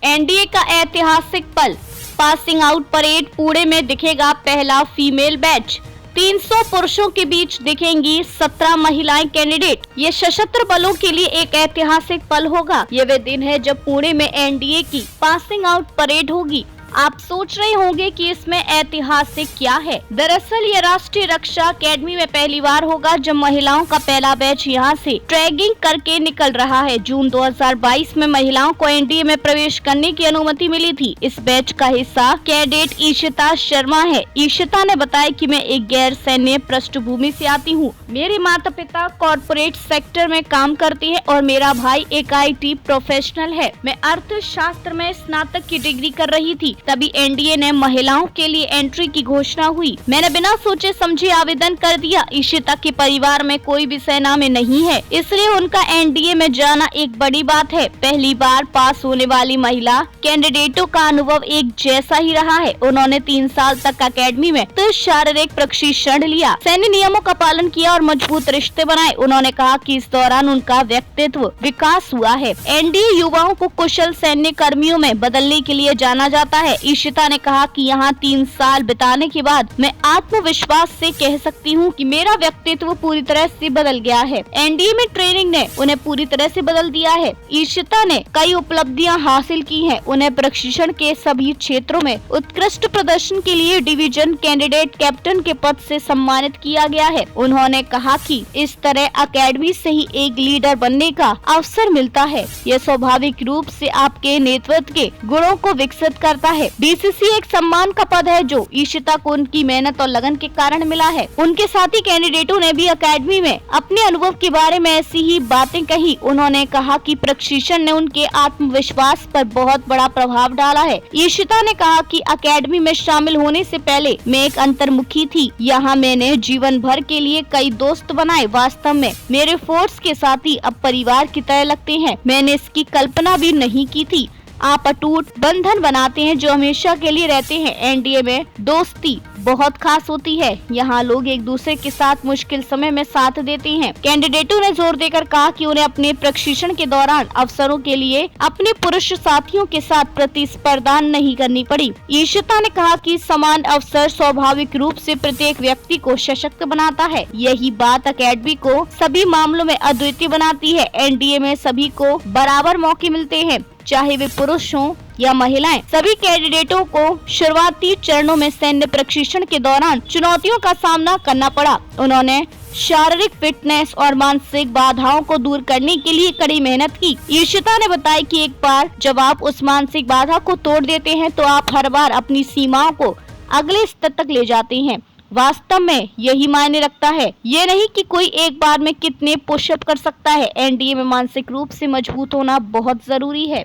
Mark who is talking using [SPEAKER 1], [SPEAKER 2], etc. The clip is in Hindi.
[SPEAKER 1] एनडीए का ऐतिहासिक पल, पासिंग आउट परेड। पुणे में दिखेगा पहला फीमेल बैच। 300 पुरुषों के बीच दिखेंगी 17 महिलाएं कैंडिडेट। ये सशस्त्र बलों के लिए एक ऐतिहासिक पल होगा। ये वे दिन है जब पुणे में एनडीए की पासिंग आउट परेड होगी। आप सोच रहे होंगे कि इसमें ऐतिहासिक क्या है। दरअसल ये राष्ट्रीय रक्षा अकेडमी में पहली बार होगा जब महिलाओं का पहला बैच यहाँ से ट्रैगिंग करके निकल रहा है। जून 2022 में महिलाओं को एनडीए में प्रवेश करने की अनुमति मिली थी। इस बैच का हिस्सा कैडेट ईशिता शर्मा है। ईशिता ने बताया कि मैं एक गैर सैन्य पृष्ठभूमि से आती हूँ। मेरे माता पिता कॉर्पोरेट सेक्टर में काम करते हैं और मेरा भाई एक IT प्रोफेशनल है। मैं अर्थशास्त्र में स्नातक की डिग्री कर रही थी, तभी एनडीए ने महिलाओं के लिए एंट्री की घोषणा हुई। मैंने बिना सोचे समझे आवेदन कर दिया। ईशिता के परिवार में कोई भी सेना में नहीं है, इसलिए उनका एनडीए में जाना एक बड़ी बात है। पहली बार पास होने वाली महिला कैंडिडेटों का अनुभव एक जैसा ही रहा है। उन्होंने 3 साल तक अकेडमी में तो शारीरिक प्रशिक्षण लिया, सैन्य नियमों का पालन किया और मजबूत रिश्ते बनाए। उन्होंने कहा कि इस दौरान उनका व्यक्तित्व विकास हुआ है। एनडीए युवाओं को कुशल सैन्य कर्मियों में बदलने के लिए जाना जाता है। ईशिता ने कहा कि यहाँ 3 साल बिताने के बाद मैं आत्मविश्वास से कह सकती हूँ कि मेरा व्यक्तित्व पूरी तरह से बदल गया है। एनडीए में ट्रेनिंग ने उन्हें पूरी तरह से बदल दिया है। ईशिता ने कई उपलब्धियां हासिल की हैं। उन्हें प्रशिक्षण के सभी क्षेत्रों में उत्कृष्ट प्रदर्शन के लिए डिवीजन कैंडिडेट कैप्टन के पद से सम्मानित किया गया है। उन्होंने कहा कि इस तरह अकेडमी से ही एक लीडर बनने का अवसर मिलता है। यह स्वाभाविक रूप से आपके नेतृत्व के गुणों को विकसित करता है। बीसीसी एक सम्मान का पद है जो ईशिता को उनकी मेहनत और लगन के कारण मिला है। उनके साथी कैंडिडेटों ने भी अकेडमी में अपने अनुभव के बारे में ऐसी ही बातें कही। उन्होंने कहा कि प्रशिक्षण ने उनके आत्मविश्वास पर बहुत बड़ा प्रभाव डाला है। ईशिता ने कहा कि अकेडमी में शामिल होने से पहले मैं एक अंतर्मुखी थी। यहाँ मैंने जीवन भर के लिए कई दोस्त बनाए। वास्तव में मेरे फोर्स के साथी अब परिवार की तरह लगते हैं। मैंने इसकी कल्पना भी नहीं की थी। आप अटूट बंधन बनाते हैं जो हमेशा के लिए रहते हैं। एनडीए में दोस्ती बहुत खास होती है। यहाँ लोग एक दूसरे के साथ मुश्किल समय में साथ देते हैं। कैंडिडेटों ने जोर देकर कहा कि उन्हें अपने प्रशिक्षण के दौरान अवसरों के लिए अपने पुरुष साथियों के साथ प्रतिस्पर्धा नहीं करनी पड़ी। ईशिता ने कहा कि समान अवसर स्वाभाविक रूप से प्रत्येक व्यक्ति को सशक्त बनाता है। यही बात अकेडमी को सभी मामलों में अद्वितीय बनाती है। एनडीए में सभी को बराबर मौके मिलते हैं, चाहे वे पुरुष हों या महिलाएं। सभी कैंडिडेटों को शुरुआती चरणों में सैन्य प्रशिक्षण के दौरान चुनौतियों का सामना करना पड़ा। उन्होंने शारीरिक फिटनेस और मानसिक बाधाओं को दूर करने के लिए कड़ी मेहनत की। ईशिता ने बताया कि एक बार जब आप उस मानसिक बाधा को तोड़ देते हैं तो आप हर बार अपनी सीमाओं को अगले स्तर तक ले जाते हैं। वास्तव में यही मायने रखता है। ये नहीं कि कोई एक बार में कितने पुशअप कर सकता है। एनडीए में मानसिक रूप से मजबूत होना बहुत जरूरी है।